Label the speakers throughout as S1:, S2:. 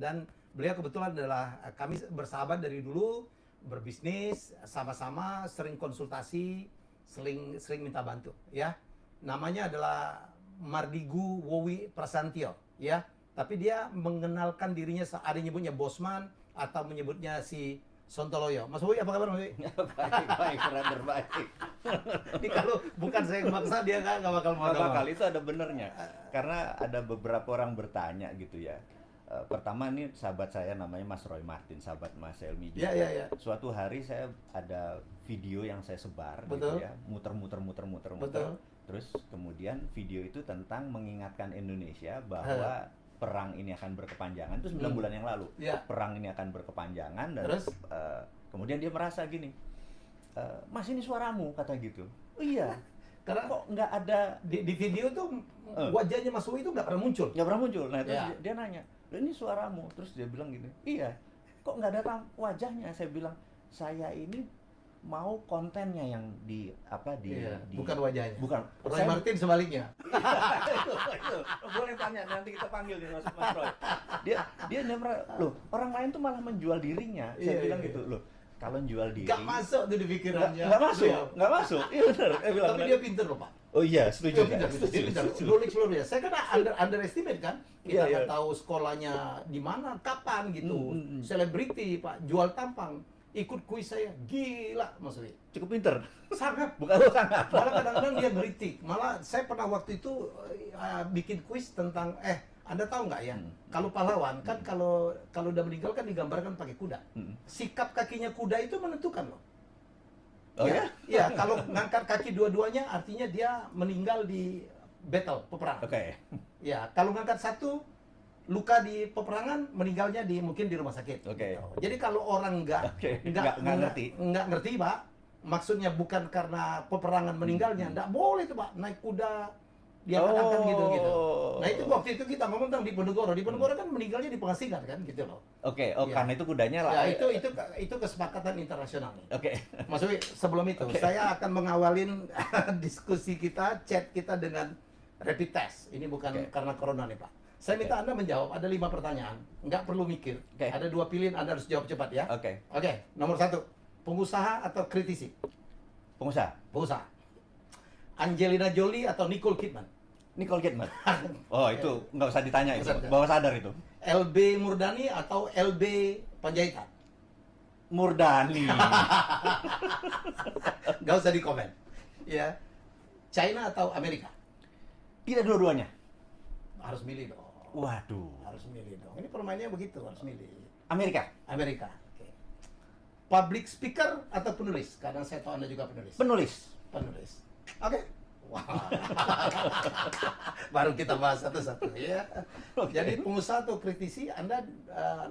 S1: Dan beliau kebetulan adalah kami bersahabat dari dulu, berbisnis sama-sama, sering konsultasi, sering minta bantu, ya. Namanya adalah Mardigu Wowi Prasantyo, ya. Tapi dia mengenalkan dirinya, ada nyebutnya Bosman atau menyebutnya si Sontoloyo. Mas Wowi, apa kabar Mas Wowi?
S2: Baik, baik, brother, baik.
S1: Ini kalau bukan saya yang maksa, dia nggak bakal mau
S2: Nggak bakal,
S1: ngomong.
S2: itu ada benernya. Karena ada beberapa orang bertanya gitu ya. Pertama ini sahabat saya namanya Mas Roy Martin, sahabat Mas Helmi juga.
S1: Ya.
S2: Suatu hari saya ada video yang saya sebar
S1: Betul.
S2: gitu ya, muter.
S1: Betul.
S2: Terus kemudian video itu tentang mengingatkan Indonesia bahwa perang ini akan berkepanjangan. Itu 9 bulan yang lalu.
S1: Ya.
S2: Perang ini akan berkepanjangan dan
S1: Terus?
S2: kemudian dia merasa gini, Mas ini suaramu, kata gitu. Oh iya,
S1: Karena
S2: kok nggak ada
S1: di video tuh wajahnya Mas Wowi itu nggak pernah muncul.
S2: nggak pernah muncul. Nah terus
S1: Ya.
S2: dia nanya, "Loh, ini suaramu." Terus dia bilang gini, iya, kok nggak ada wajahnya? Saya bilang, saya ini mau kontennya yang
S1: Iya, bukan wajahnya.
S2: bukan.
S1: Roy
S2: Saya-
S1: Martin sebaliknya.
S2: itu. Boleh tanya, nanti kita panggil nih Mas Roy. Dia loh, orang lain tuh malah menjual dirinya. Saya
S1: Iya,
S2: bilang
S1: iya,
S2: gitu, loh, kalau jual diri
S1: Nggak masuk tuh di pikirannya.
S2: nggak masuk,
S1: Iya.
S2: nggak masuk. Iya benar.
S1: Tapi dia pinter loh Pak.
S2: Oh iya, setuju.
S1: Dia pinter. Seluruh-seluruhnya. Saya kan underestimate kan. Kita
S2: Iya,
S1: nggak
S2: iya.
S1: tahu sekolahnya di mana, kapan gitu.
S2: Hmm.
S1: Selebriti Pak, jual tampang. Ikut kuis saya, gila Mas Wowi.
S2: Cukup pinter.
S1: Sangat.
S2: Bukan sangat.
S1: Malah kadang-kadang dia ngeritik. Malah saya pernah waktu itu bikin kuis tentang Anda tahu nggak ya? Kalau pahlawan kan kalau udah meninggal kan digambarkan pakai kuda. Sikap kakinya kuda itu menentukan loh.
S2: Oh ya?
S1: Iya, kalau ngangkat kaki dua-duanya artinya dia meninggal di battle, peperangan.
S2: Oke.
S1: Ya, kalau ngangkat satu luka di peperangan, meninggalnya mungkin di rumah sakit.
S2: Oke.
S1: Gitu. Jadi kalau orang
S2: Oke, nggak ngerti.
S1: nggak ngerti Pak, maksudnya bukan karena peperangan meninggalnya, nggak boleh tuh Pak naik kuda diangkat-angkat gitu. Nah itu waktu itu kita ngomong tentang Diponegoro. Diponegoro kan meninggalnya di pengasingan kan gitu loh.
S2: Oke,
S1: Iya.
S2: karena itu kudanya lah.
S1: Ya itu kesepakatan internasional nih.
S2: Oke.
S1: Mas Wi, sebelum itu saya akan mengawalin diskusi kita, chat kita dengan rapid test. Ini bukan karena corona nih Pak. Saya minta Anda menjawab, ada 5 pertanyaan. Nggak perlu mikir.
S2: Oke.
S1: Ada 2 pilihan, Anda harus jawab cepat ya.
S2: Oke.
S1: Oke, nomor 1. Pengusaha atau kritisi?
S2: Pengusaha.
S1: Pengusaha. Angelina Jolie atau Nicole Kidman?
S2: Nicole Kidman. Oh, itu nggak usah ditanya itu.
S1: Nggak usah ditanya.
S2: Bawa sadar itu.
S1: LB Murdani atau LB Panjaitan?
S2: Murdani.
S1: Nggak usah dikomen. Ya. China atau Amerika?
S2: Tidak dua-duanya.
S1: Harus milih dong.
S2: Waduh.
S1: Harus milih dong. Ini permainnya begitu, harus milih.
S2: Amerika.
S1: Amerika. Oke. Public speaker atau penulis? Kadang saya tahu Anda juga penulis.
S2: Penulis.
S1: Penulis. Oke. Wah. Baru kita bahas satu-satu ya.
S2: Oke.
S1: Jadi pengusaha atau kritisi, Anda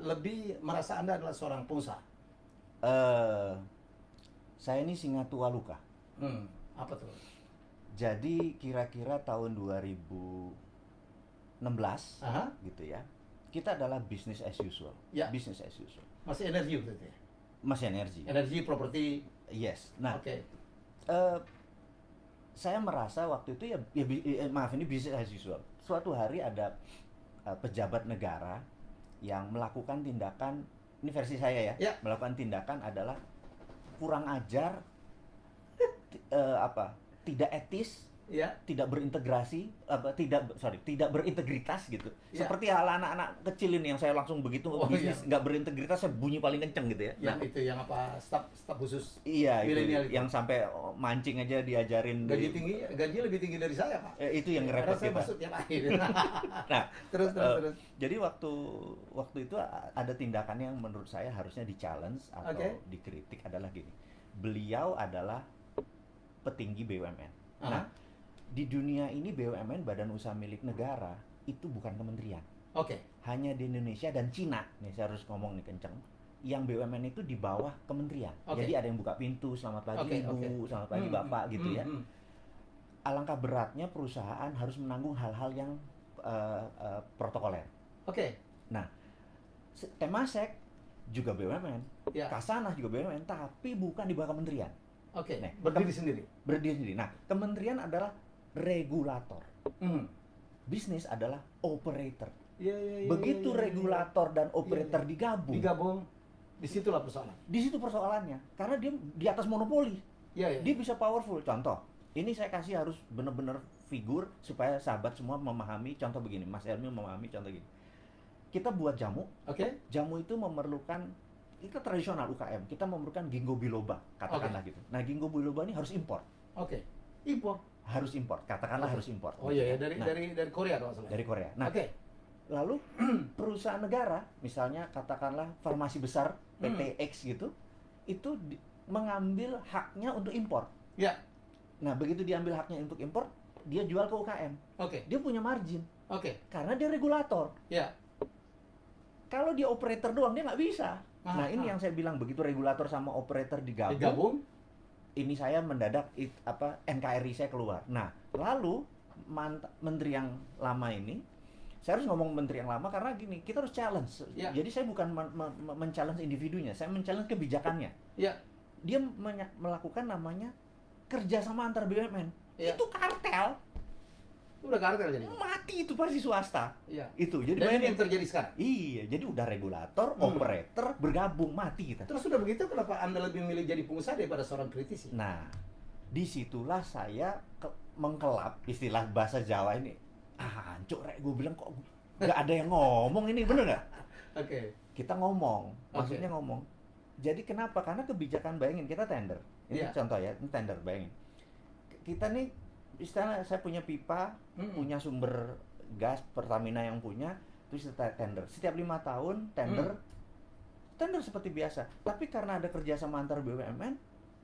S1: lebih merasa Anda adalah seorang pengusaha.
S2: Saya ini singa tua luka.
S1: Apa tuh?
S2: Jadi kira-kira tahun 2016
S1: Aha.
S2: gitu ya. Kita adalah business as usual.
S1: Ya.
S2: Business as usual.
S1: Masih energi berarti ya?
S2: Masih energi.
S1: Energi, properti.
S2: Yes. Nah,
S1: Oke.
S2: saya merasa waktu itu maaf, ini business as usual. Suatu hari ada pejabat negara yang melakukan tindakan, ini versi saya ya,
S1: Ya.
S2: melakukan tindakan adalah kurang ajar, tidak etis,
S1: Ya.
S2: tidak berintegrasi, tidak berintegritas gitu.
S1: Ya.
S2: Seperti hal anak-anak kecil ini yang saya langsung begitu
S1: Oh,
S2: bisnis
S1: iya.
S2: nggak berintegritas, saya bunyi paling kenceng gitu ya.
S1: Yang itu yang apa? Staf khusus.
S2: Iya,
S1: Milenial
S2: itu yang sampai mancing aja diajarin.
S1: Gaji lebih tinggi dari saya, Pak.
S2: Itu yang
S1: Karena
S2: repot
S1: saya
S2: kita.
S1: masuk tiap akhir.
S2: Nah,
S1: terus.
S2: Jadi waktu itu ada tindakan yang menurut saya harusnya di-challenge atau
S1: Oke.
S2: dikritik adalah gini. Beliau adalah petinggi BUMN. Nah, di dunia ini BUMN, badan usaha milik negara, itu bukan kementerian.
S1: Oke.
S2: Hanya di Indonesia dan Cina, nih saya harus ngomong nih kenceng, yang BUMN itu di bawah kementerian.
S1: Oke.
S2: Jadi ada yang buka pintu, selamat pagi
S1: Oke,
S2: Ibu, selamat pagi Bapak gitu ya. Alangkah beratnya perusahaan harus menanggung hal-hal yang protokoler.
S1: Oke.
S2: Nah, Temasek juga BUMN,
S1: Ya.
S2: Kasanah juga BUMN, tapi bukan di bawah kementerian.
S1: Oke.
S2: Nah,
S1: Berdiri sendiri.
S2: Berdiri sendiri. Nah, kementerian adalah regulator.
S1: Hmm.
S2: Bisnis adalah operator.
S1: Iya, iya, iya,
S2: Begitu
S1: iya, iya, iya.
S2: regulator dan operator
S1: Iya, iya.
S2: digabung,
S1: Digabung, disitulah persoalan.
S2: di situ persoalannya. Karena dia di atas monopoli.
S1: Iya, iya.
S2: Dia bisa powerful. Contoh, ini saya kasih harus benar-benar figur supaya sahabat semua memahami. Contoh begini, Mas Helmi memahami contoh gini. Kita buat jamu,
S1: Oke.
S2: jamu itu memerlukan, kita tradisional UKM, kita memerlukan ginkgo biloba, katakanlah gitu. Nah, ginkgo biloba ini harus impor.
S1: Oke. Impor.
S2: Harus impor, katakanlah
S1: Oke.
S2: harus impor.
S1: Oh iya, ya. dari
S2: Nah,
S1: dari Korea kalau nggak salah.
S2: dari Korea. Nah,
S1: Oke.
S2: lalu perusahaan negara, misalnya katakanlah farmasi besar PT X gitu, itu mengambil haknya untuk impor.
S1: Ya.
S2: Nah, begitu diambil haknya untuk impor, dia jual ke UKM.
S1: Oke.
S2: Dia punya margin
S1: Oke.
S2: karena dia regulator.
S1: Ya.
S2: Kalau dia operator doang dia nggak bisa. Nah, ini
S1: Ah.
S2: yang saya bilang, begitu regulator sama operator digabung,
S1: Digabung.
S2: ini saya mendadak NKRI saya keluar. Nah, lalu menteri yang lama ini, saya harus ngomong menteri yang lama karena gini, kita harus challenge.
S1: Ya.
S2: Jadi saya bukan men-challenge individunya, saya men-challenge kebijakannya.
S1: Ya.
S2: Dia melakukan namanya kerjasama antar BUMN.
S1: Ya.
S2: Itu kartel,
S1: Udah kartel jadi.
S2: mati itu pasti swasta.
S1: Iya.
S2: Itu. Jadi
S1: Dan ini
S2: bayangin.
S1: yang terjadi sekarang.
S2: Iya, jadi udah regulator, operator bergabung, mati kita.
S1: Terus sudah begitu, kenapa Anda lebih memilih jadi pengusaha daripada seorang kritisi?
S2: Nah, disitulah saya mengkelap istilah bahasa Jawa ini. Hancur, rek, gue bilang kok nggak ada yang ngomong ini, bener nggak?
S1: Oke.
S2: Kita ngomong, maksudnya
S1: Oke.
S2: ngomong. Jadi kenapa? Karena kebijakan, bayangin kita tender. Ini
S1: Iya.
S2: contoh ya, ini tender, bayangin. Kita nih, istilah saya punya pipa, punya sumber gas Pertamina yang punya, terus kita tender. Setiap 5 tahun tender, tender seperti biasa. Tapi karena ada kerjasama antar BUMN,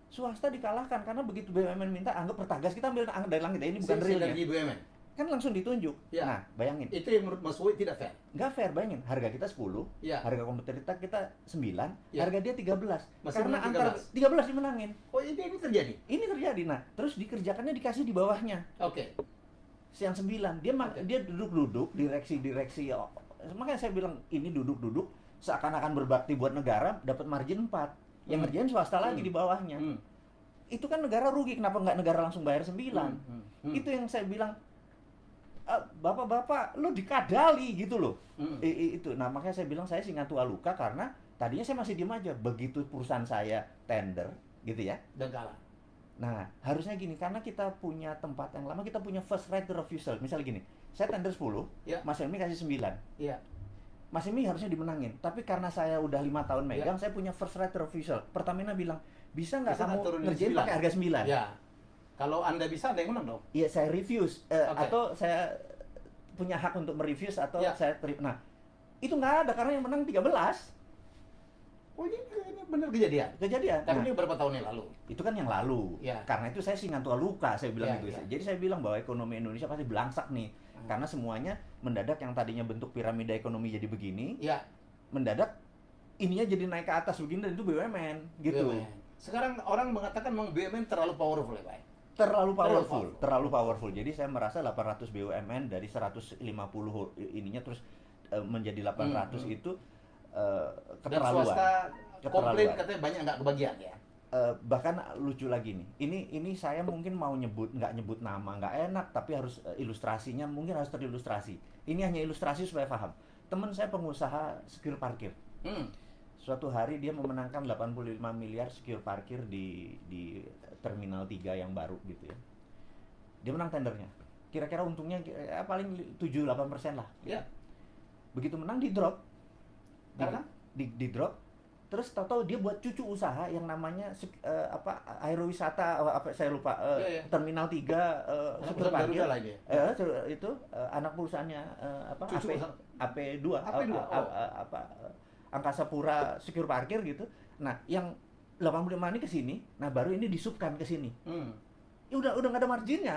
S2: swasta dikalahkan karena begitu BUMN minta, anggap Pertagas kita ambil dari langit. Ini bukan realnya.
S1: Sinergi BUMN.
S2: Kan langsung ditunjuk.
S1: Ya.
S2: Nah, bayangin.
S1: Itu yang menurut Mas Woy tidak fair.
S2: Nggak fair, bayangin. Harga kita 10,
S1: Ya.
S2: harga kompetitor kita 9,
S1: Ya.
S2: harga dia 13.
S1: Masih
S2: Karena
S1: menang
S2: antar 13 dimenangin.
S1: Oh, ini terjadi.
S2: Ini terjadi. Nah, terus dikerjakannya dikasih di bawahnya.
S1: Oke.
S2: Yang 9. Dia
S1: Oke.
S2: dia duduk-duduk direksi. Makanya saya bilang ini duduk-duduk seakan-akan berbakti buat negara, dapat margin 4. Yang ngerjain swasta lagi di bawahnya. Itu kan negara rugi, kenapa nggak negara langsung bayar 9? Itu yang saya bilang, bapak-bapak lu dikadali gitu loh. Itu. Nah, makanya saya bilang saya singa tua luka karena tadinya saya masih diem aja. Begitu perusahaan saya tender gitu ya.
S1: Dan kalah.
S2: Nah, harusnya gini, karena kita punya tempat yang lama, kita punya first right to refusal. Misalnya gini, saya tender 10,
S1: Ya.
S2: Mas Helmi kasih 9.
S1: Iya.
S2: Mas Helmi harusnya dimenangin. Tapi karena saya udah 5 tahun megang, saya punya first right to refusal. Pertamina bilang, bisa nggak
S1: Bisa
S2: kamu
S1: nggak turunin
S2: ngerjain
S1: 9?
S2: pakai harga 9?
S1: Ya. Kalau Anda bisa, Anda yang menang dong.
S2: Iya, saya refuse.
S1: Oke.
S2: Atau saya punya hak untuk merefuse atau
S1: Ya.
S2: saya terima. Nah, itu nggak ada karena yang menang 13.
S1: Oh, ini benar kejadian.
S2: Kejadian.
S1: Tapi
S2: Nah,
S1: ini beberapa tahun yang lalu.
S2: itu kan yang lalu.
S1: Ya.
S2: Karena itu saya singa tua luka, saya bilang
S1: Ya,
S2: gitu.
S1: ya.
S2: Jadi saya bilang bahwa ekonomi Indonesia pasti belangsak nih. Karena semuanya mendadak yang tadinya bentuk piramida ekonomi jadi begini,
S1: Ya.
S2: mendadak ininya jadi naik ke atas begini dan itu BUMN gitu.
S1: BUMN. Sekarang orang mengatakan memang BUMN terlalu powerful ya, Pak.
S2: Terlalu
S1: Terlalu
S2: powerful, terlalu powerful. Jadi saya merasa 800 BUMN dari 150 ininya terus menjadi 800 itu
S1: Dan
S2: keterlaluan.
S1: swasta komplain
S2: Keterlaluan.
S1: katanya banyak nggak kebagian ya.
S2: Bahkan lucu lagi nih. Ini saya mungkin mau nggak nyebut nama, nggak enak, tapi harus ilustrasinya mungkin harus terilustrasi. Ini hanya ilustrasi supaya paham. Teman saya pengusaha secure parkir. Suatu hari dia memenangkan 85 miliar secure parkir di Terminal 3 yang baru gitu ya. Dia menang tendernya. Kira-kira untungnya paling 7-8% lah.
S1: Ya.
S2: Begitu menang di drop.
S1: Karena?
S2: Di drop. Terus tahu-tahu dia buat cucu usaha yang namanya aerowisata apa saya lupa
S1: Ya.
S2: Terminal 3
S1: Anak
S2: secure
S1: perusahaan
S2: parkir.
S1: Garuda lah ini.
S2: Itu anak perusahaannya
S1: Cucu usaha.
S2: AP2
S1: AP2,
S2: Angkasa Pura Secure Parkir gitu. Nah, yang 85 ini ke sini, nah baru ini disubkan ke sini. Ya udah nggak ada marginnya.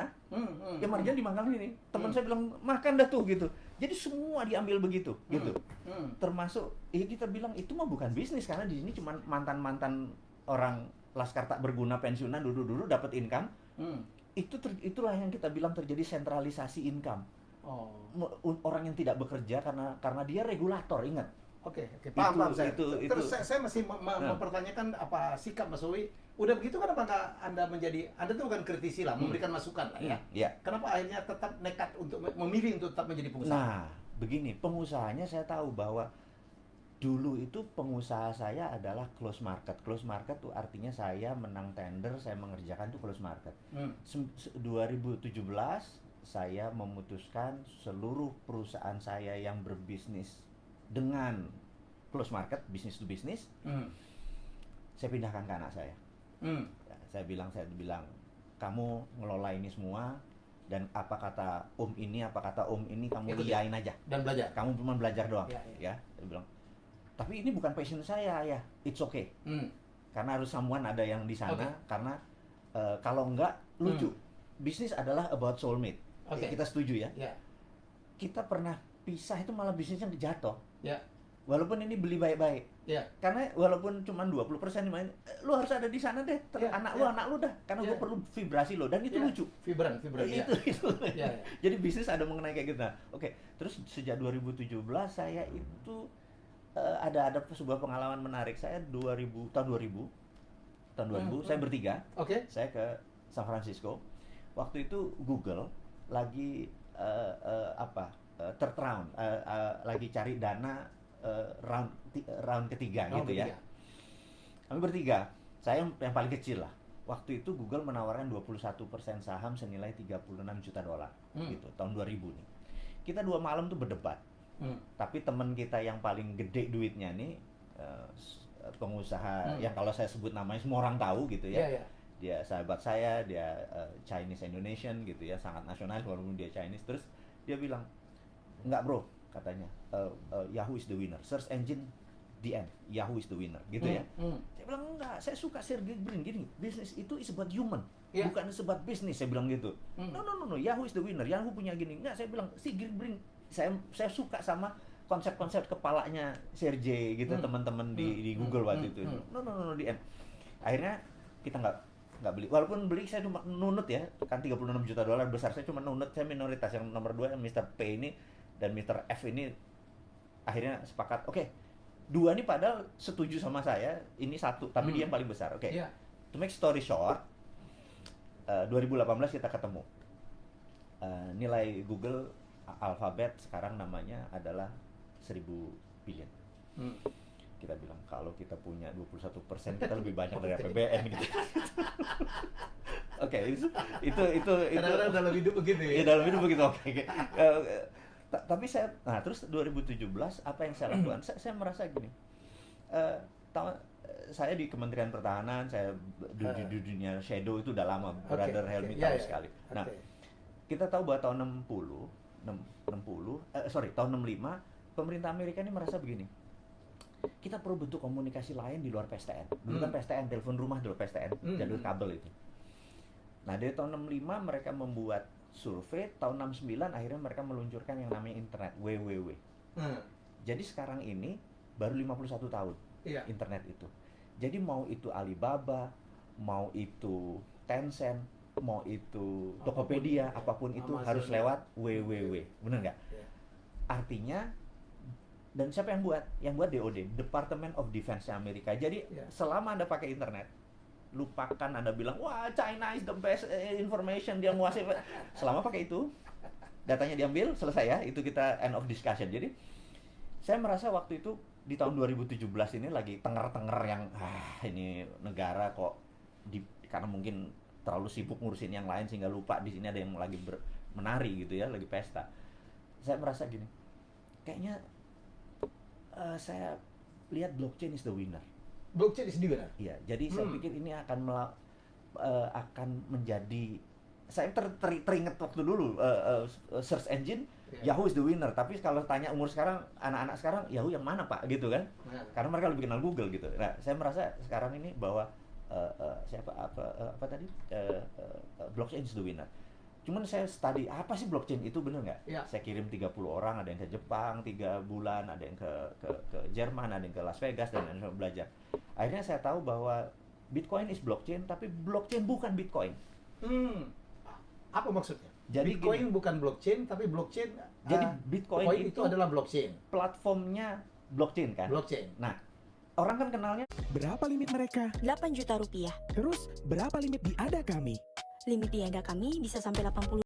S2: Ya margin dimangkang ini. Teman saya bilang makan dah tuh gitu. Jadi semua diambil begitu gitu. Termasuk kita bilang itu mah bukan bisnis karena di sini cuma mantan-mantan orang laskar tak berguna pensiunan dulu dapat income. Itulah yang kita bilang terjadi sentralisasi income. Orang yang tidak bekerja karena dia regulator, ingat.
S1: Oke, paham saya.
S2: Itu.
S1: Terus saya masih mempertanyakan apa sikap Mas Woy. Udah begitu kenapa nggak Anda Anda itu bukan kritisi lah, memberikan masukan lah ya.
S2: Ya.
S1: Kenapa akhirnya tetap nekat untuk memilih untuk tetap menjadi pengusaha?
S2: Nah, begini, pengusahanya saya tahu bahwa dulu itu pengusaha saya adalah close market. Close market tuh artinya saya menang tender, saya mengerjakan tuh close market. 2017 saya memutuskan seluruh perusahaan saya yang berbisnis dengan close market, business to business, saya pindahkan ke anak saya. Ya, saya bilang, kamu ngelola ini semua, dan apa kata om ini kamu iyain aja.
S1: Dan belajar.
S2: Kamu cuma belajar doang.
S1: Ya.
S2: Saya bilang, tapi ini bukan passion saya ya, it's okay. Karena harus someone ada yang di sana, karena kalau enggak lucu. Bisnis adalah about soulmate. Kita setuju ya. Kita pernah pisah itu malah bisnisnya jatuh. Walaupun ini beli baik-baik. Karena walaupun cuma 20% main, lu harus ada di sana deh. Anak lu dah. Karena gue perlu vibrasi lo, dan itu lucu.
S1: Vibran.
S2: Itu. Jadi bisnis ada mengenai kayak gitu. Nah, terus sejak 2017 saya itu ada sebuah pengalaman menarik. Saya tahun 2000 saya bertiga. Saya ke San Francisco. Waktu itu Google lagi third round, lagi cari dana round ketiga gitu ya. Kami bertiga, saya yang paling kecil lah. Waktu itu Google menawarkan 21% saham senilai 36 juta dolar gitu, tahun 2000 nih. Kita 2 malam tuh berdebat. Tapi teman kita yang paling gede duitnya nih, pengusaha yang kalau saya sebut namanya semua orang tahu gitu ya. Dia sahabat saya, dia Chinese Indonesian gitu ya, sangat nasional walaupun dia Chinese. Terus dia bilang, enggak bro, katanya, Yahoo is the winner, search engine the end, Yahoo is the winner gitu ya. Saya bilang enggak, saya suka Sergey Brin gini, bisnis itu is about human, bukan about business, saya bilang gitu. No, Yahoo is the winner, Yahoo punya gini. Enggak, saya bilang Sergey Brin, saya suka sama konsep-konsep kepalanya Sergey gitu, teman-teman di Google waktu itu. No, the end. Akhirnya kita nggak beli, walaupun beli saya cuma nunut ya, kan 36 juta dolar besar, saya cuma nunut, saya minoritas. Yang nomor 2 yang Mr. P ini dan Mr. F ini akhirnya sepakat, dua ini padahal setuju sama saya, ini satu, tapi dia yang paling besar. To make story short, 2018 kita ketemu. Nilai Google Alphabet sekarang namanya adalah 1000 billion. Kita bilang kalau kita punya 21% kita lebih banyak dari APBN gitu. Itu
S1: Kadang-kadang dalam hidup begitu ya.
S2: Iya, dalam hidup begitu. Tapi terus 2017 apa yang saya lakukan? Saya merasa gini. Saya di Kementerian Pertahanan, saya di dunia shadow itu udah lama, Brother Helmi tahu sekali. Nah, kita tahu bahwa tahun 65 pemerintah Amerika ini merasa begini. Kita perlu bentuk komunikasi lain di luar PSTN. Dulu kan PSTN, telepon rumah dulu PSTN, jalur kabel itu. Nah, dari tahun 65 mereka membuat survei, tahun 69 akhirnya mereka meluncurkan yang namanya internet, WWW. Jadi sekarang ini baru 51 tahun internet itu. Jadi mau itu Alibaba, mau itu Tencent, mau itu Tokopedia, apapun itu Amazon, harus lewat WWW. Benar nggak? Artinya, dan siapa yang buat? Yang buat DoD, Department of Defense Amerika. Jadi selama Anda pakai internet, lupakan Anda bilang, wah China is the best information, dia menguasai. Selama pakai itu, datanya diambil, selesai ya, itu kita end of discussion. Jadi saya merasa waktu itu di tahun 2017 ini lagi tenger-tenger yang ini negara kok karena mungkin terlalu sibuk ngurusin yang lain sehingga lupa di sini ada yang lagi menari gitu ya, lagi pesta. Saya merasa gini, kayaknya saya lihat blockchain is the winner.
S1: Blockchain is the winner.
S2: Iya, jadi saya pikir ini akan menjadi, saya teringat waktu dulu search engine Yahoo is the winner. Tapi kalau tanya umur sekarang, anak-anak sekarang Yahoo yang mana Pak gitu kan? Karena mereka lebih kenal Google gitu. Nah, saya merasa sekarang ini bahwa blockchain is the winner. Cuman saya study apa sih blockchain itu, bener nggak? Saya kirim 30 orang, ada yang ke Jepang 3 bulan, ada yang ke Jerman, ada yang ke Las Vegas, dan lain-lain belajar. Akhirnya saya tahu bahwa Bitcoin is blockchain, tapi blockchain bukan Bitcoin.
S1: Apa maksudnya?
S2: Jadi
S1: Bitcoin bukan blockchain, tapi blockchain.
S2: Jadi Bitcoin
S1: itu adalah blockchain.
S2: Platformnya blockchain kan?
S1: Blockchain.
S2: Nah, orang kan kenalnya.
S3: Berapa limit mereka?
S4: 8 juta rupiah.
S3: Terus berapa limit di Ada Kami?
S4: Limit di Ada Kami bisa sampai 80